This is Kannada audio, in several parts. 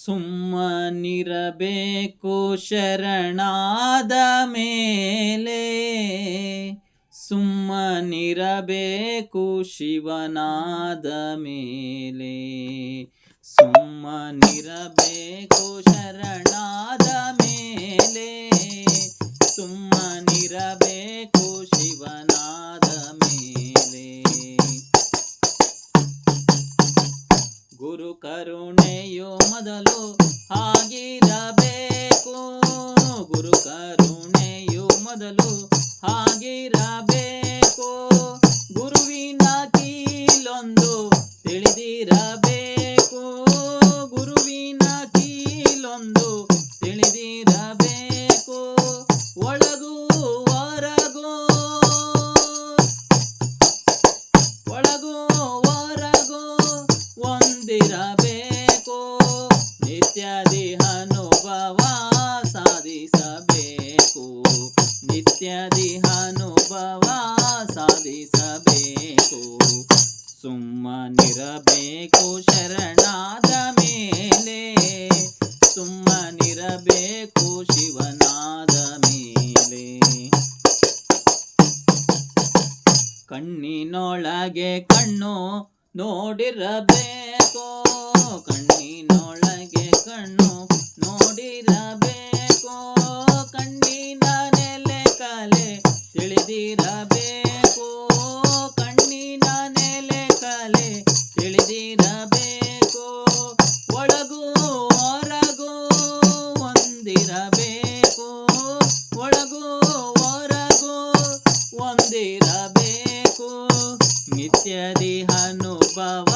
ಸುಮ್ಮನಿರಬೇಕು ಶರಣಾದ ಮೇಲೆ, ಸುಮ್ಮನಿರಬೇಕು ಶಿವನಾದ ಮೇಲೆ. ಸುಮ್ಮನಿರಬೇಕು ಶರಣಾದ ಮೇಲೆ, ಸುಮ್ಮನಿರಬೇಕು ಶಿವನಾದ ಮೇಲೆ. ಗುರು ಕರುಣೆಯು ಮೊದಲು ಆಗಿರಬೇಕು, ಗುರು ಕರುಣೆಯು ಮೊದಲು ಆಗಿರಬೇಕು. ಗುರುವಿನ ಕೀಲೊಂದು ತಿಳಿದಿರಬೇಕು, ಗುರುವಿನ ಕೀಲೊಂದು ತಿಳಿದಿರಬೇಕು. ಒಳಗೂ ಹೊರಗೂ ಒಳಗೂ ಹೊರಗೂ ಒಂದಿರಬೇಕು. ನಿತ್ಯದಿ ಅನುಭವ ಸಾಧಿಸಬೇಕು, ನಿತ್ಯದಿ ಅನುಭವ ಸಾಧಿಸಬೇಕು. ಸುಮ್ಮನಿರಬೇಕು ಶರಣಾದ ಮೇಲೆ, ಸುಮ್ಮನಿರಬೇಕು ಶಿವನಾದ ಮೇಲೆ. ಕಣ್ಣಿನೊಳಗೆ ಕಣ್ಣು ನೋಡಿರಬೇಕು, ಕಣ್ಣಿನೊಳಗೆ ಕಣ್ಣು ನೋಡಿರಬೇಕು. ಕಣ್ಣಿನ ನೆಲೆ ಕಲೆ ತಿಳಿದಿರಬೇಕು, ಕಣ್ಣಿನ ನೆಲೆ ಕಲೆ ತಿಳಿದಿರಬೇಕು. ಒಳಗೂ ಹೊರಗೂ ಒಂದಿರಬೇಕು, ಒಳಗೂ ಹೊರಗೂ ಒಂದಿರಬೇಕು. ನಿತ್ಯದಿ ಅನುಭವ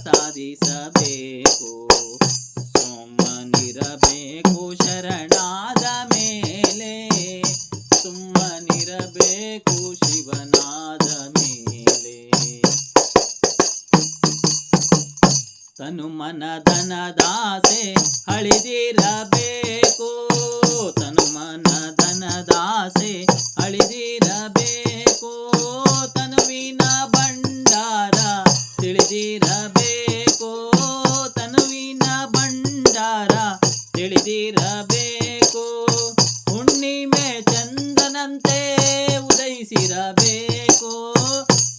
ಸಾಧಿಸಬೇಕು. ಸುಮ್ಮನಿರಬೇಕು ಶರಣಾದ ಮೇಲೆ, ಸುಮ್ಮನಿರಬೇಕು ಶಿವನಾದ ಮೇಲೆ. ತನು ಮನದನದಾಸೆ ಅಳಿದಿರಬೇಕು, ತನು ಮನದನದಾಸೆ ಅಳಿದಿರಬೇಕು. ತನುವಿನ ಭಂಡಾರ ತಿಳಿದಿರಬೇಕು, ತನುವಿನ ಭಂಡಾರ ತಿಳಿದಿರಬೇಕು. ಹುಣ್ಣಿಮೆ ಚಂದ್ರನಂತೆ ಉದಯಿಸಿರಬೇಕು,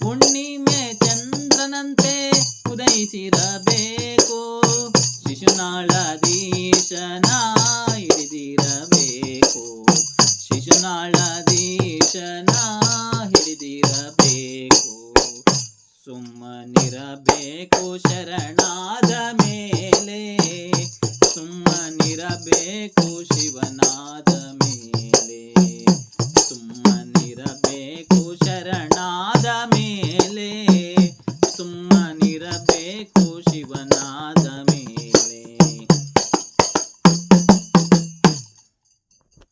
ಹುಣ್ಣಿಮೆ ಚಂದ್ರನಂತೆ ಉದಯಿಸಿರಬೇಕು. ಶಿಶುನಾಳಾಧೀಶನ ಹಿಡಿದಿರಬೇಕು, ಶಿಶುನಾಳಾಧೀಶನ ಹಿಡಿದಿರಬೇಕು. ಸುಮ್ಮನಿರಬೇಕು ಶರಣಾದ ಮೇಲೆ, ಸುಮ್ಮನಿರಬೇಕು ಶಿವನಾದ